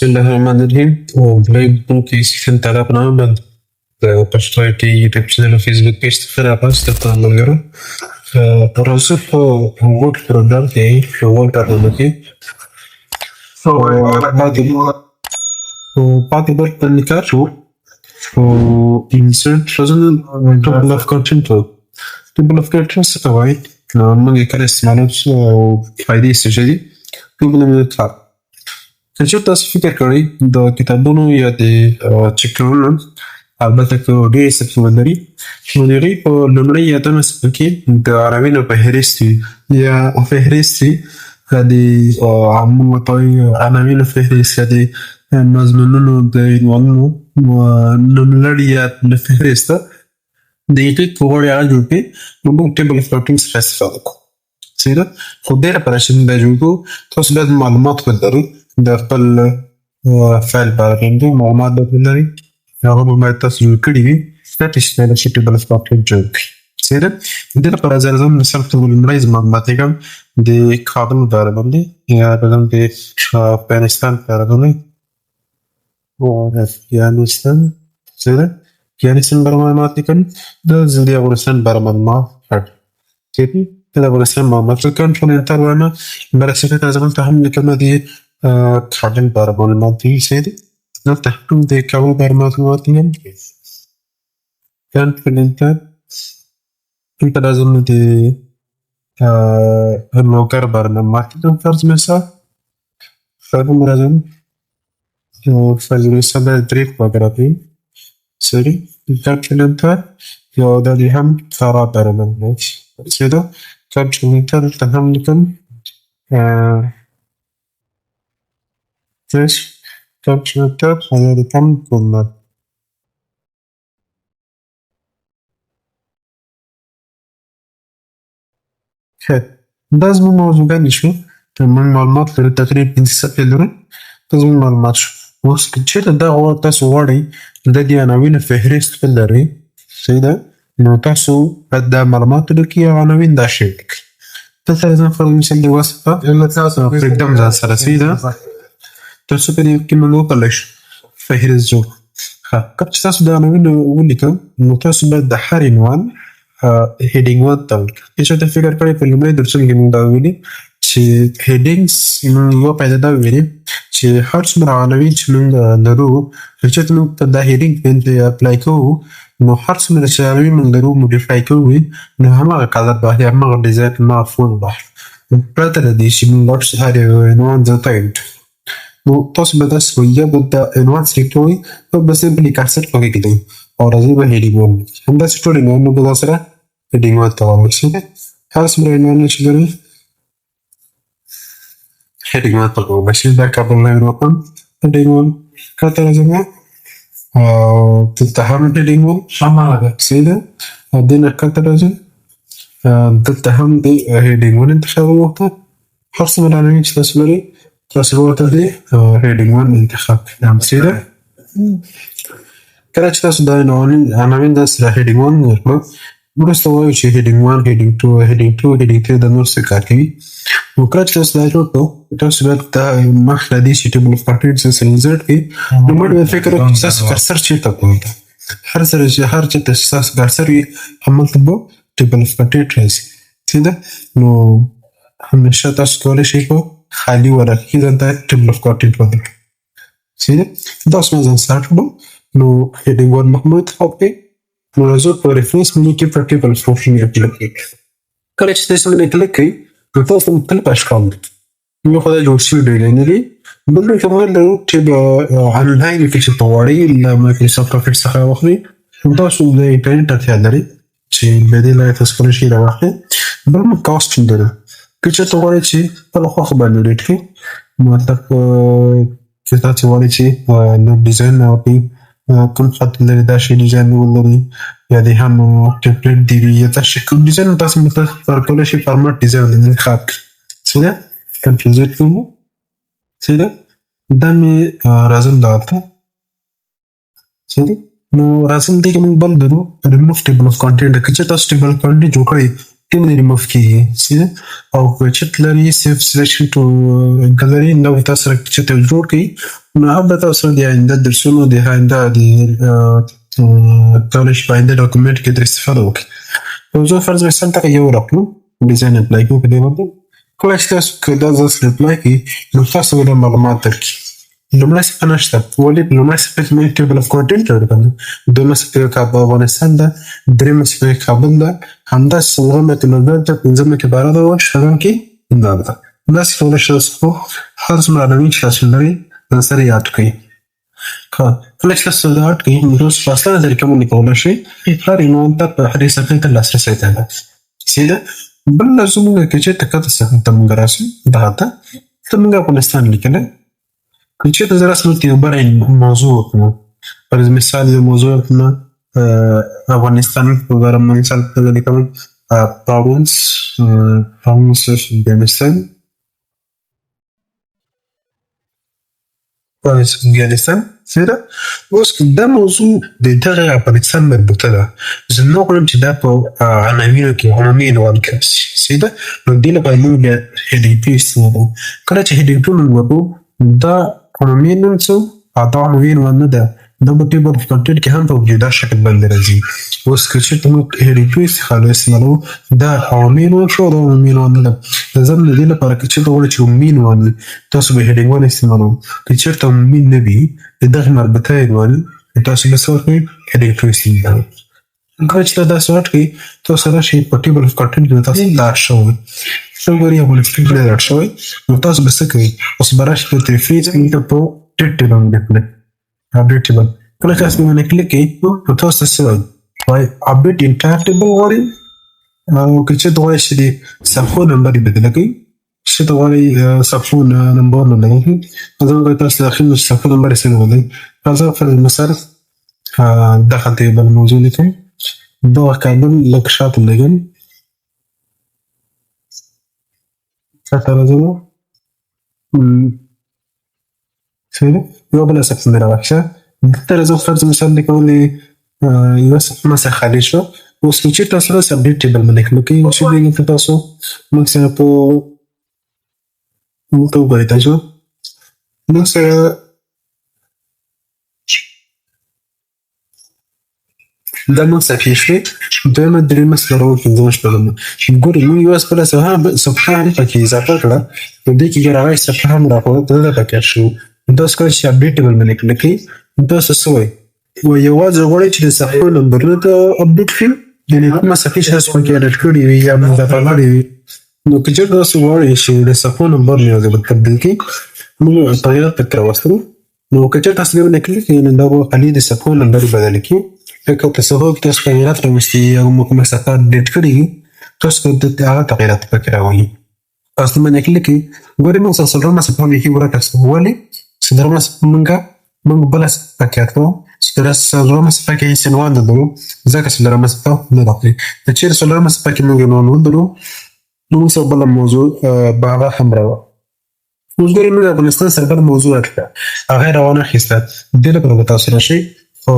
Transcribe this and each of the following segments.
بسم الله الرحمن الرحیم. وبلاګ کې سیکشن ته راپناه بند د پښتو آی ټي یوټیوب چینل او فیسبوک پیج څخه راپاست ته ملګرو راځو په وګړ پروګرام کې وګړ کارونه کې پاتې برخه په نکار شو او insert result table of content table of content څه ته وایي موږ یې کله استعمالوو او فایدې څه څه دي ټول موږ کار که چېرته تاسو فکر کړئ د کتابونو یا د چپټرونو البته که ډېرې صفحې ولري نو د هغوی په لومړۍ یا دمه صفحه کې د عناوینو فهرست وي یا فهرست وي یا د موږ ورته وایو عناوینو فهرست یا د مضمونونو د عنوانونو نوملړي یا فهرست د هغې که غواړې هغه جوړ کړې نو موږ ټیبل اف کنټینټ څخه استفاده کوو صحیح ده خو دې لپاره چې موږ دا جوړ کړو تاسو باید معلومات ولرئ د خپل فایل لپاره باندې معلومات باید ولرئ هغه به باید تاسو جوړ کړي وي ګټې چې باید چې ټیبل اف کنټینټ جوړ کړي صحیح ده د دې لپاره زه راځم مثال په توګه لومړی زه معلومات لیکم د کابل په اړه باندې یا راځم د افغانستان په اړه باندې افغانستان صحیح ده افغانستان په اړه معلومات لیکم زه د افغانستان په اړه معلومات صحیح دي د افغانستان معلومات لیکم ټول انتر وایم برعکس ته زه دلته هم لیکم د کابل په اړه معلومات دي صحیح دي دلته هم د کابل په اړه معلومات لیکم کنټرول انتر دلته راځم د لوګر په اړه معلومات لیکم فرض مثال هم راځم فرض مثال باید درې وغیره دي صحیح کنټرول انتر یا دا دې هم فرا په اړه معلومات صحیح ده کنټرول انتر دلته هم لیکم this computer American Government. دا زموږ موضوعګانې شو موږ معلومات لرو تقریبا 5 صفحې لرو دا زموږ معلومات شو اوس که چېرته دا تاسو غواړئ د دې عناوینو فهرست ولرئ صحیح ده نو تاسو باید دا معلومات ولیکئ او عناوین دا شی ولیکئ دلته راځم فرض مثال د وصفه پرېږدم ځان سره صحیح ده تاسو په دې کې موږ وکړلی شو فهرست جوړ کله چې تاسو د عناوینو ولیکم نو تاسو باید د هر عنوان هیډینګ ون ته ولیکئ که چېرته فکر کړی په لومړي درسونو کې موږ دا ویلي چې هیډینګس موږ یوه پیدا دا ویلي چې هر څومره عناوین چې موږ لرو که چېرته موږ په دا هیډینګ باندې اپلای کوو نو هر څومره چې عناوین موږ لرو موډیفای کوو نو هماغه کلر به اخلي هماغه ډیزاین هماغه فونټ به اخلي پرته له دې چې موږ هر یو عنوان ځانته نو تاسو به داسې کوئ یا به د عنوان سلیکټ کوئ یا به سمپلي کرسر په هغې کېږدئ او راځئ به هیډینګ ون همداسې ټول عنوانونه به دا سره هیډینګ ون ته ورسئ هر څومره عنوانونه چې لرئ هیډینګ ون ته ورسئ دا کابل نوی وطن هیډینګ ون کلته راځم او دلته هم هیډینګ ون صحیح ده او دې نه کلته راځئ دلته هم د هیډینګ ون انتخاب وکړه هر څومره عناوین چې تاسو لرئ تاسو به ورته د هیډینګ ون انتخاب کړئ صحیح ده کله چې تاسو دا عناوین داسې د هیډینګ ون ورکړو وروسته وایو چې هیډینګ ون هیډینګ ټو هیډینګ ټو هیډینګ تھری دا نور څه کار کوي نو کله چې تاسو دا جوړ کړو تاسو باید دا مخکې له دې چې ټیبل اف کنټینټ څه انسرټ کړئ نو مړ باید فکر وکړئ چې تاسو کرسر چېرته کوئ هر چېرته چې تاسو کرسر وي هملته به ټیبل اف کنټینټ راځي صحیح ده نو همیشه تاسو کولی شئ په خالی ورقه کې ځانته ټیبل اف کنټینټ ولرئ صحیح ده دا اوس ما ځان سټارټ کړو نو هیډینګ ون مخ مو انتخاب کړئ نو راځو په ریفرنس منیو کې په ټیبل اف کنټینټ کلیک کړئ کله چې تاسو باندې کلیک کړئ نو تاسو مختلف اشکال دي یو خو دا جوړ شوي ډیزاین لري بل ډول موږ لرو چې آنلاین کې چې ته غواړئ له مایکروسافټ افیس څخه واخلئ نو تاسو د انټرنیټ اړتیا لرئ چې له دې لارې تاسو کولی شئ راواخلئ بل موږ کاسټ لرو که چېرته غواړئ چې خپله خوښه باندې ریټ کړئ مطلب که تاسو غواړئ چې نور ډیزاین وکړئ کوم خط لري دا شی ډیزاین ولري یا د هم ټمپلیټ دی وي یا داسې کوم ډیزاین تاسو مطلب کولی شئ فارمټ ډیزاین انتخاب کړئ صحیح ده کنټرول زیډ کوم صحیح ده دا مې راځم دلته صحیح ده نو راځم دې کې موږ بل لرو ریموف ټیبل اف کنټینټ که چېرته تاسو ټیبل کنټینټ جوړ کړئ کوم ریموف کیږي سیده او چت لري سیف سلیکشن ټو ګالري نو تاسو سره چې ته جوړ کړئ نو هغه تاسو د آینده درسونو د آینده د کالج په آینده ډاکومنټ کې د استفاده وکړئ نو زه فرض مثال ته یو راکړو ډیزاین اپلای کوو په دې باندې کله چې تاسو دا ځل اپلای کړئ نو تاسو ولې معلومات درکړي لومړی صفحه نشته ولې په لومړی صفحه کې موږ ټیبل اف کانټینټ ورکړو دویمه صفحه کې کابل افغانستان ده درېیمه صفحه کې کابل ده همداسې څلورمه کې لوګر ده پنځمه کې باره ده او شپږمه کې امداد ده همداسې کولی شئ تاسو هر څومره عناوین چې تاسو لرئ ځان سره یاد کړئ کله چې تاسو یاد کړئ نو تاسو په اسانه طریقه باندې کولی شئ هر عنوان ته په هرې صفحې ته لاسرسی ته سیده بل زموږ کې چې ته صفحې ته موږ راسو دغه ته موږ افغانستان لیکلی که چېرته زه رسم یو بله موضوع وکړو پر مثال یو موضوع وکړو افغانستان په باره مثال په توګه لیکم پاڼوس افغانستان چېرته اوس دا موضوع د دغه افغانستان مربوطه ده زه نه غواړم چې دا په عناوینو کې عمومي عنوان کې راشي سیده نو دې لپاره موږ بیا هیډینګ ټو استعمالوو کله چې هیډینګ ټو موږ وکړو دا عمومي عنوان څه دا عمومي عنوان نه ده دا په ټیبل اف کانټینټ کې هم په موجوده شکل باندې راځي اوس که چېرته موږ هیډینګ ټو استعمالوو دا عمومي عنوان شو دا عمومي عنوان نه ده زه د دې لپاره که چېرته غواړئ چې عمومي عنوان وي تاسو به هیډینګ ون استعمالوو که چېرته عمومي نه وي د دغې مربوطه عنوان تاسو به څه ورکوئ هیډینګ ټو استعمالوئ کله چې داسې ورکړئ تاسو راشئ په ټیبل اف کانټینټ کې تاسو دا شوی څنګه یو افغانستان کې راټ شوی نو تاسو به څه کوئ اوس به راشئ په تریفریز کې په ډیټ ټیبل باندې کلیک اپډیټ ټیبل کله چې تاسو باندې کلیک کوئ نو تاسو څه وایي اپډیټ انټایر ټیبل غواړئ او که چېرته غواړئ چې د صفحو نمبر یې بدله کړئ چې ته غواړئ صفحو نمبر نه لګوئ زموږ تاسو داخل صفحو نمبر یې څنګه ولګوئ زه پر مثال دغه ټیبل موضوع لیکم دغه کابل لږ شاته لګوم شاته راځم څنګه یو بله صفحه مې راواخیسته دلته راځم فرض مثال لیکولې یوه صفحه مثلا خالي شوه اوس که چېرته تاسو داسې اپډیټ ټیبل باندې کلیک کوئ چې دلته تاسو موږ سره په موږ ته وګورئ تاسو موږ سره دا موږ صفحې شوې دویمه درېیمه څلورمه پنځمه شپږمه ګورئ موږ یوه صفحه هم پکې اضافه کړه نو دې کې راغی صفحه هم راښوده پکې شو تاسو کله چې اپډیټ ټیبل باندې کلیک کوئ تاسو څه وایي یوازې غواړئ چې د صفحو نمبرونه ته اپډیټ کړئ یعنې کومه صفحې چې تاسو پکې اډیټ کړې وي یا اضافه کړې وي نو که چېرته تاسو غواړئ چې د صفحو نمبر مې یوازې تبدیل کړئ موږ تغیرات پکې راوستلو نو که چېرته تاسو دې باندې کلیک کوئ نو دا به خالي د صفحو نمبر یې بدل کړي لکه په صفحو کې تاسو تغیرات راوستي یا کومه صفحه اپډیټ کړې وي تاسو هغه تغیرات پکې راولي تاسو باندې کلیک کوئ ګورئ موږ څلورمه صفحه مې ورکړه ولې څلورمه صفحه موږ بله صفحه کې اچوو چې څلورمه صفحه کې هېڅ عنوان نه لرو ځکه څلورمه صفحه نه راغلې که چېرې څلورمه صفحه کې موږ عنوان ولرو نو موږ سره بله موضوع به هغه هم راوړو اوس ګورئ موږ افغانستان سره بله موضوع راکړه هغه یې راوانخیسته دې لپاره به تاسو راشئ او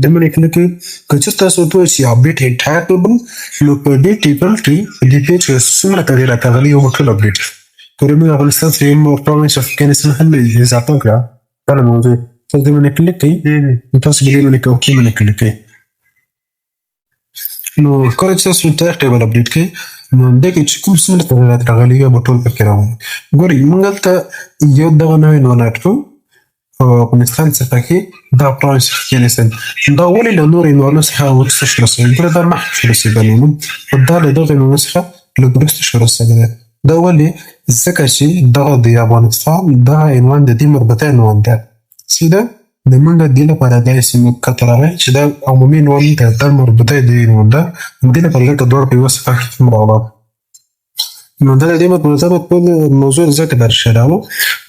د باندې کلیک کوئ که چېرته تاسو ورته ووایئ چې اپډیټ انټایر ټیبل نو په دې ټیبل کې په دې پیج کې څومره تغیرات راغلي یو به ټول اپډیټ ګورئ موږ افغانستان سره یو پروینس اف افغانستان هم اضافه کړه بله موضوع تاسو دې باندې کلیک کوئ نو تاسو به دې باندې اوکې باندې کلیک کوئ نو کله چې تاسو انټایر ټیبل اپډیټ کوئ نو همدې کې چې کوم څومره تغیرات راغلي یو به ټول پکې راولي ګورئ موږ هلته یو دغه نوی عنوان اډ کړو په افغانستان څخه کې دا پروینس اف افغانستان دا ولې له نورو عنوانونو څخه وروسته شو رسوي ګوره دا مخکې شو رسېدلی نو خو دا له دغه عنوانونو څخه لږ وروسته شو رسېدلی دا ولې ځکه چې دغه د افغانستان دغه عنوان د دې مربوطه عنوان ده سیده د موږ دې لپاره داسې مقطع راغی چې دا عمومي عنوان ده دا مربوطه د عنوان ده دې لپاره ځکه دواړه په یوه صفحه کې هم راغله نو دا د دې مربوطه موضوع ځکه درشه راغلو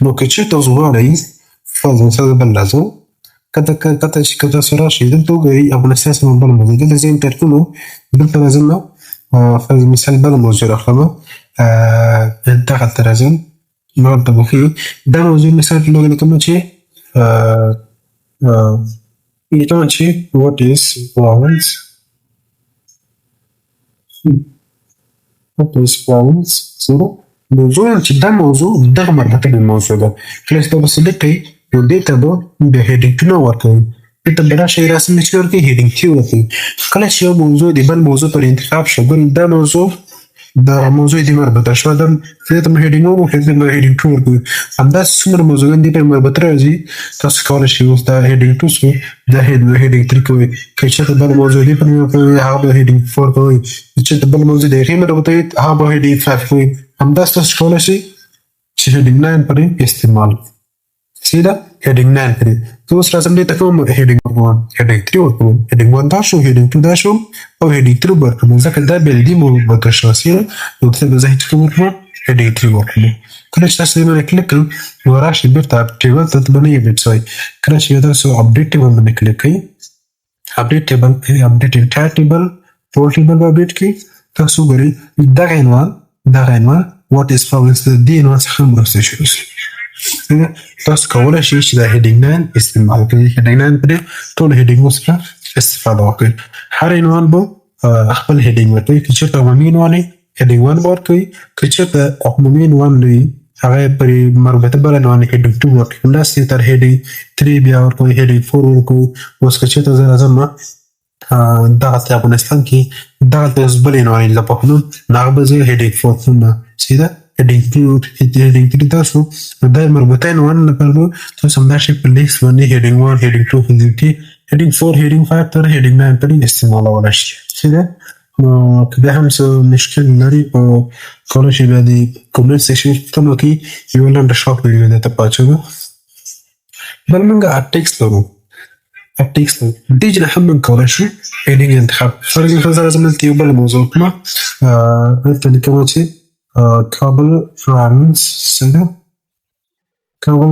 نو که چېرته اوس غواړئ فرض مثال بل لازم کته چې تاسو راشئ دلته وګورئ افغانستان سره بله موضوع دلته زه انټر کړو دلته راځم فرض مثال بله موضوع راخلم دغلته راځم نو هلته به ښیي دا موضوع مثال په توګه لیکم چې لیکم چې what is vowels what is province زیرو موضوع چې دا موضوع دغه مربوطه به موضوع ده کله چې تاسو سلیکټ کړئ نو دې ته به د هیډینګونه ورکوي دې ته به راشئ راسم چې ورکوي هیډینګ ټي ورکوي کله چې یو موضوع د بل موضوع پر انتخاب شو بل دا موضوع دا موضوع دې مربوطه شوه دا دې ته به هیډینګ ورکوي دې ته به هیډینګ ټو ورکوي همداسې څومره موضوعګان دې پرې مربوطه راځي تاسو کولی شئ اوس دا هیډینګ ټو شو دا هیډینګ تري کوئ که چېرته بل موضوع دې پرې کوئ هغه به هیډینګ فور کوئ که چېرته بل موضوع د هغې مربوطه وي هغه به هیډینګ فایف کوئ همداسې تاسو کولی شئ چې هیډینګ 9 پرې استعمال سیده هیډینګ 9 پرې زه اوس راځم دې ته کوم هیډینګ ورکوم هیډینګ 3 ورکوم هیډینګ 1 دا شو هیډینګ 2 دا شو او هیډینګ 3 ورکوم ځکه دا بلدي مربوطه شوه سیده نو دلته به زه هیڅ کوم ورکوم هیډینګ 3 ورکوم کله چې تاسو دې باندې کلیک کړئ نو راشئ بېرته ټیبل ته به نه یې اپډېټ شوی کله چې تاسو اپډېټ ټیبل باندې کلیک کړئ اپډېټ ټیبل اپډېټ انټایر ټیبل ټول ټیبل به اپډېټ کړئ تاسو وګورئ دغه عنوان what is province د دې عنوان څخه مرسته شروع شي تاسو کولی شئ چې دا هیډینګ 9 استعمال کړئ هیډینګ 9 پرې ټول هیډینګونو څخه استفاده وکړئ هر عنوان به خپل هیډینګ ورکوي که چېرته عمومي عنوان یې هیډینګ 1 به ورکوي که چېرته عمومي عنوان نه وي هغه یې پرې مربوطه بل عنوان یې هیډینګ 2 ورکوي همداسې تر هیډینګ 3 بیا ورکوي هیډینګ 4 ورکوي اوس که چېرته زه راځم دغلته افغانستان کې دغلته اوس بل عنوان یې لپاره نو هغه به زه هیډینګ 4 کوم سیده هیډینګ 3 تاسو دا مربوطه عنوان لپاره به تاسو همدا شی په لیست باندې هیډینګ 1 هیډینګ 2 هیډینګ 4 هیډینګ 5 تر هیډینګ 9 پرې استعمالولی شي سیده نو که بیا هم څه مشکل لري کولی شئ بیا د کومنټ سیکشن کې پوښتنه وکړئ یوه لنډه شارټ ویډیو درته پاچوو بل موږ ټیکسټ لرو ټیکسټ دې نه هم موږ کولی شو هیډینګ انتخاب فار ایگزامپل زه راځم دلته یو بله موضوع وکړمه دلته لیکمه چې کابل پروینس څنګه کابل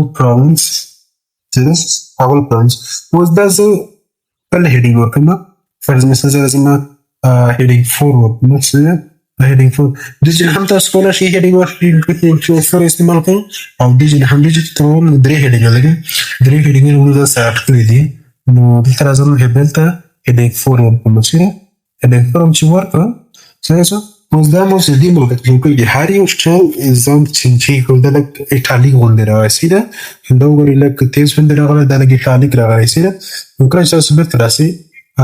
پروینس اوس دا زه بل هیډینګ ورکړم فار ایگزامپل زه راځم هیډینګ 4 ورکړم څنګه هیډینګ 4 دې هم تاسو کولی شئ هیډینګ ورکړئ استعمال کړئ او دې نه هم دې چې تمام 3 هیډینګ لري 3 هیډینګ موږ سره اډ کړي دي نو دلته راځم دلته هیډینګ 4 ورکړم څنګه هیډینګ 4 هم چې ورکړم څنګه اوس دا مو چې دې مربوطه کوي هر یو شی ځان چې کومه لک ایټالیک غونډه راځي دا دا وګورئ لک تیز باندې راغلی دا لک ایټالیک راغلی دا نو کله چې تاسو بیرته راسئ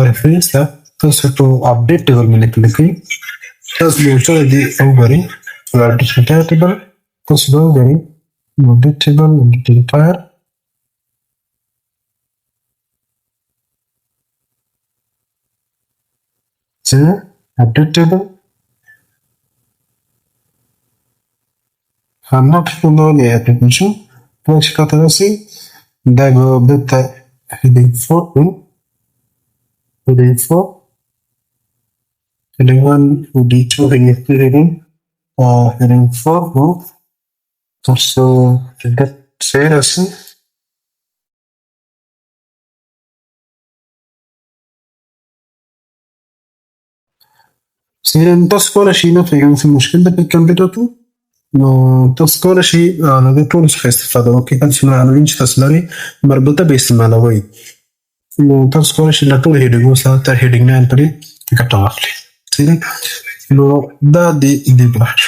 ریفرنس ته تاسو ته اپډیټ ټیبل باندې کلیک کړئ تاسو بیرته دې وګورئ اپډیټ ټیبل تاسو دا وګورئ اپډیټ ټیبل انټایر څه اپډیټ ټیبل I'm not familiar with the application. Once you got to see, then we'll put the heading 4 heading 4, heading 1, heading 2, heading 3, heading 4, so that say us. See, then that's what I see. Not taking some much in the computer too. نو تاسو کولی شئ له دې ټولو څخه استفاده وکړئ چې عناوین چې تاسو لرئ مربوطه به استعمالوئ نو تاسو کولی شئ له ټولو هیډینګونو سره تر هیډینګ 9 پورې ګټه واخلئ نو دا د دې برخه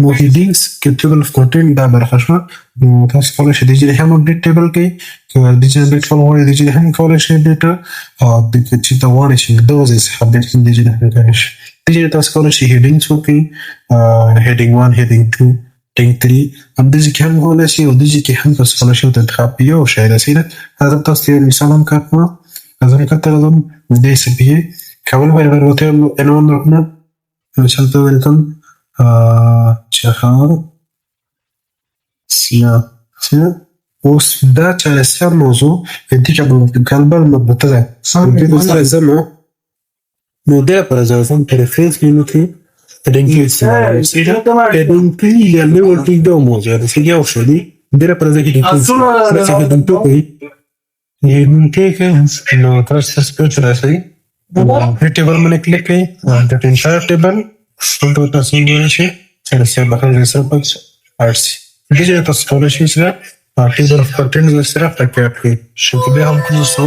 نو هیډینګس کې ټیبل اف کنټینټ دا برخه شوه نو تاسو کولی شئ د دې هم اپډیټ ټیبل کړئ که د دې اپډیټ کول غواړئ د دې هم کولی شئ اپډیټ چې ته غواړئ چې د دغه ځای څخه اپډیټ کړئ د دې هم کولی شئ دې تاسو کولی شئ هیډینګس وکړئ هیډینګ 1 هیډینګ 2 هیډینګ 3 همداسې کې هم کولی شئ او دې کې هم تاسو کولی شئ ورته انتخاب یو شی رسېده زه تاسو ته یو مثال هم کار کوم زه کارته راځم دې سپیې کابل باید ورته عنوان ورکړم مثال ته ولیکم چهار سیاه اوس دا چهارسیار موضوع دې کې به کلبر مربوطه ده دې سره زما نو دې لپاره زه راځم په ریفرنس مینو کې هیډینګ کې استعمالوم هیډینګ کې یا لیول کې دا موضوع ده چې یو شی دی دې لپاره زه هیډینګ کې نو تاسو سپیچ راځي ټیبل باندې کلیک کړئ د انټایر ټیبل ټول تاسو یې شي چې سره به سره پاتې ارسي دې تاسو کولی شئ چې ټیبل اف کنټینټ سره پکې اپ کړئ چې به هم کوم څه